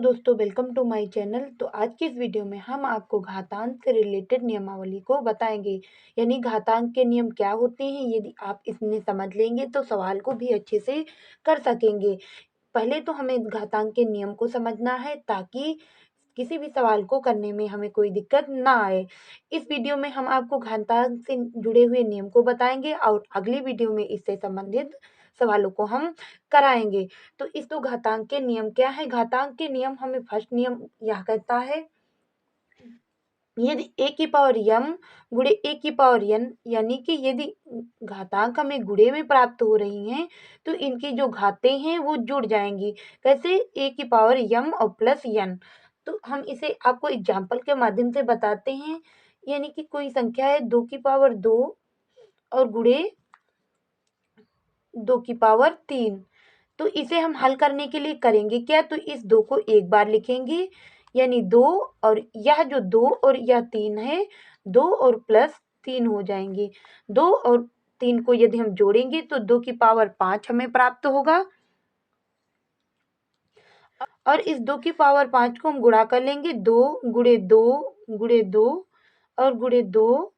दोस्तों, welcome to my channel. तो आज की इस वीडियो में हम आपको घातांक से रिलेटेड नियमावली को बताएंगे, यानी घातांक के नियम क्या होते हैं। यदि आप इसमें समझ लेंगे तो सवाल को भी अच्छे से कर सकेंगे। पहले तो हमें घातांक के नियम को समझना है ताकि किसी भी सवाल को करने में हमें कोई दिक्कत ना आए। इस वीडियो में हम आपको घातांक से जुड़े हुए नियम को बताएंगे और अगली वीडियो में इससे संबंधित सवालों को हम कराएंगे। तो इस तो घातांक के नियम क्या है? घातांक के नियम हमें फर्स्ट नियम यह कहता है, यदि a की पावर m गुणे a की पावर n, यानी कि यदि घातांक हमें गुणे में प्राप्त हो रही हैं तो इनकी जो घातें हैं वो जुड़ जाएंगी। कैसे? a की पावर m और प्लस n। तो हम इसे आपको एग्जाम्पल के माध्यम से बताते हैं। यानी कि कोई संख्या है 2 की पावर 2 और गुणे 2 की पावर 3। तो इसे हम हल करने के लिए करेंगे क्या? तो इस 2 को एक बार लिखेंगे, यानी 2 और यह जो 2 और यह 3 है, 2 और प्लस 3 हो जाएंगे। 2 और 3 को यदि हम जोड़ेंगे तो 2 की पावर 5 हमें प्राप्त होगा और इस 2 की पावर 5 को हम गुणा कर लेंगे। 2 गुणे 2 गुणे 2 और गुणे 2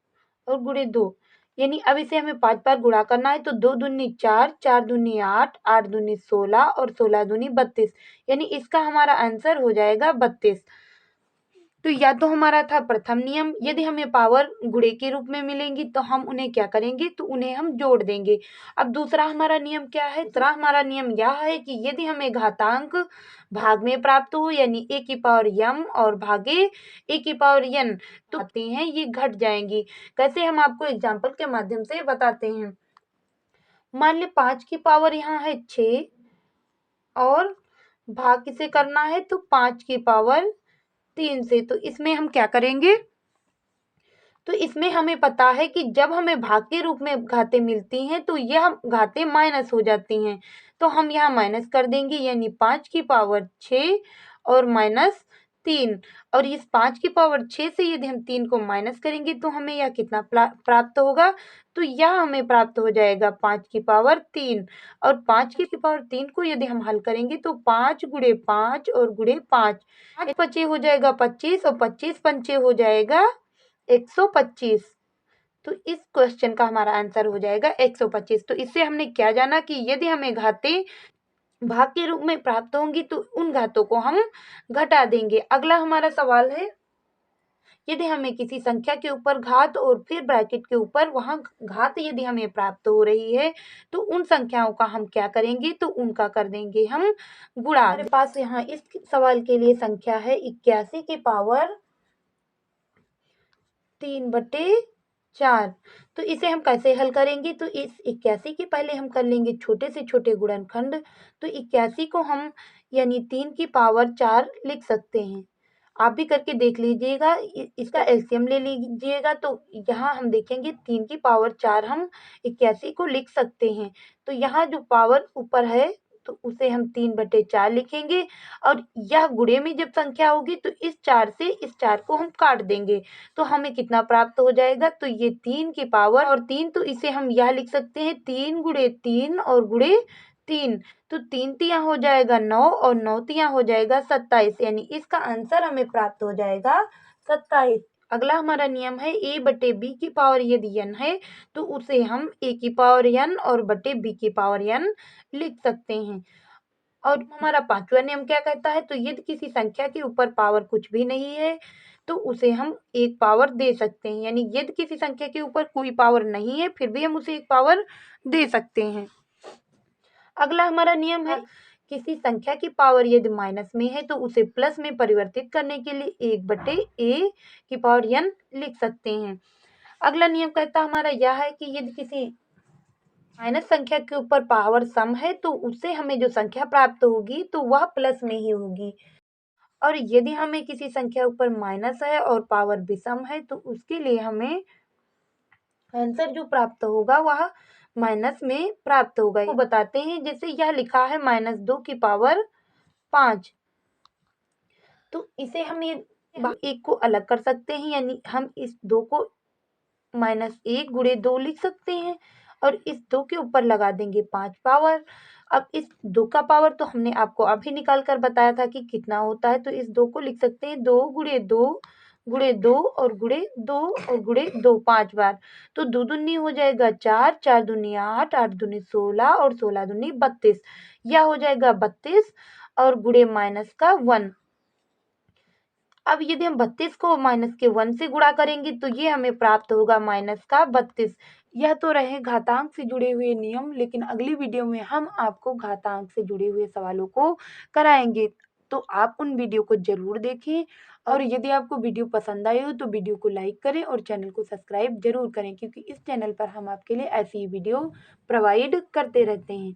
और गुणे 2, यानी अब इसे हमें 5 बार गुणा करना है। तो 2 दूनी 4, 4 दूनी 8, 8 दूनी 16 और 16 दूनी 32, यानी इसका हमारा आंसर हो जाएगा 32। तो या तो हमारा था प्रथम नियम, यदि हमें पावर गुणे के रूप में मिलेंगी तो हम उन्हें क्या करेंगे? तो उन्हें हम जोड़ देंगे। अब दूसरा हमारा नियम क्या है? दूसरा हमारा नियम यह है कि यदि हमें घातांक भाग में प्राप्त हो, यानी a की पावर m और भागे a की पावर n, तो आते हैं ये घट जाएंगी। कैसे? हम आपको एग्जाम्पल के माध्यम से बताते हैं। मान ले 5 की पावर यहाँ है 6 और भाग किसे करना है? तो 5 की पावर 3 से। तो इसमें हम क्या करेंगे? तो इसमें हमें पता है कि जब हमें भाग के रूप में घातें मिलती हैं तो यह घातें माइनस हो जाती हैं। तो हम यहाँ माइनस कर देंगे, यानी 5 की पावर 6 और माइनस 3। और इस 5 की पावर 6 से यदि हम 3 को माइनस करेंगे तो हमें यह कितना प्राप्त होगा? तो यह हमें प्राप्त हो जाएगा 5 की पावर 3। और 5 की पावर 3 को यदि हम हल करेंगे तो 5 गुणे 5 और गुणे 5, 5 पचे हो जाएगा 25 और 25 पंचे हो जाएगा 125। तो इस क्वेश्चन का हमारा आंसर हो जाएगा 125। तो इससे हमने क्या जाना कि यदि हमें घातें भाग के रूप में प्राप्त होंगी तो उन घातों को हम घटा देंगे। अगला हमारा सवाल है, यदि हमें किसी संख्या के ऊपर घात और फिर ब्रैकेट के ऊपर वहां घात यदि हमें प्राप्त हो रही है तो उन संख्याओं का हम क्या करेंगे? तो उनका कर देंगे हम गुणा। हमारे पास यहाँ इस सवाल के लिए संख्या है 81 की पावर 3/4। तो इसे हम कैसे हल करेंगे? तो इस 81 के पहले हम कर लेंगे छोटे से छोटे गुणनखंड। तो 81 को हम यानी 3 की पावर 4 लिख सकते हैं। आप भी करके देख लीजिएगा, इसका एलसीएम ले लीजिएगा। तो यहाँ हम देखेंगे 3 की पावर 4 हम 81 को लिख सकते हैं। तो यहाँ जो पावर ऊपर है तो उसे हम 3/4 लिखेंगे और यह गुणे में जब संख्या होगी तो इस 4 से इस 4 को हम काट देंगे। तो हमें कितना प्राप्त हो जाएगा? तो ये 3 की पावर और 3, तो इसे हम यह लिख सकते हैं 3 गुणे 3 और गुणे 3। तो 3 तियां हो जाएगा 9 और 9 तियां हो जाएगा 27, यानी इसका आंसर हमें प्राप्त हो जाएगा 27। अगला हमारा नियम है a बटे b की पावर यदि n है तो उसे हम a की पावर n और बटे b की पावर n लिख सकते हैं। और हमारा पांचवा नियम क्या कहता है? तो यदि किसी संख्या के ऊपर पावर कुछ भी नहीं है तो उसे हम एक पावर दे सकते हैं, यानी यदि किसी संख्या के ऊपर कोई पावर नहीं है फिर भी हम उसे एक पावर दे सकते हैं। अगला हमारा नियम है, किसी संख्या की पावर यदि माइनस में है तो उसे प्लस में परिवर्तित करने के लिए 1/a की पावर n लिख सकते हैं। अगला नियम कहता हमारा यह है कि यदि किसी माइनस संख्या के ऊपर पावर सम है तो उससे हमें जो संख्या प्राप्त होगी तो वह प्लस में ही होगी। और यदि हमें किसी संख्या ऊपर माइनस है और पावर विषम है तो उसके लिए हमें आंसर जो प्राप्त होगा वह माइनस में प्राप्त होगा। तो बताते हैं, जैसे यह लिखा है -2 की पावर 5। तो इसे हम ये एक को अलग कर सकते हैं, यानी हम इस 2 को -1 गुणे 2 लिख सकते हैं और इस 2 के ऊपर लगा देंगे 5 पावर। अब इस 2 का पावर तो हमने आपको अभी निकाल कर बताया था कि कितना होता है, तो इस 2 को लिख सकते हैं 2 गुणे 2 गुणे 2 और गुणे 2 और गुणे 2 5 बार। तो 2 दूनी हो जाएगा 4, 4 दूनी 8, 8 दूनी 16 और 16 दूनी 32। यह हो जाएगा 32 और गुणे माइनस का 1। अब यदि हम 32 को माइनस के 1 से गुणा करेंगे तो ये हमें प्राप्त होगा माइनस का 32। यह तो रहे घातांक से जुड़े हुए नियम, लेकिन अगली वीडियो में हम आपको घातांक से जुड़े हुए सवालों को कराएंगे, तो आप उन वीडियो को जरूर देखें। और यदि आपको वीडियो पसंद आई हो तो वीडियो को लाइक करें और चैनल को सब्सक्राइब जरूर करें, क्योंकि इस चैनल पर हम आपके लिए ऐसी ही वीडियो प्रोवाइड करते रहते हैं।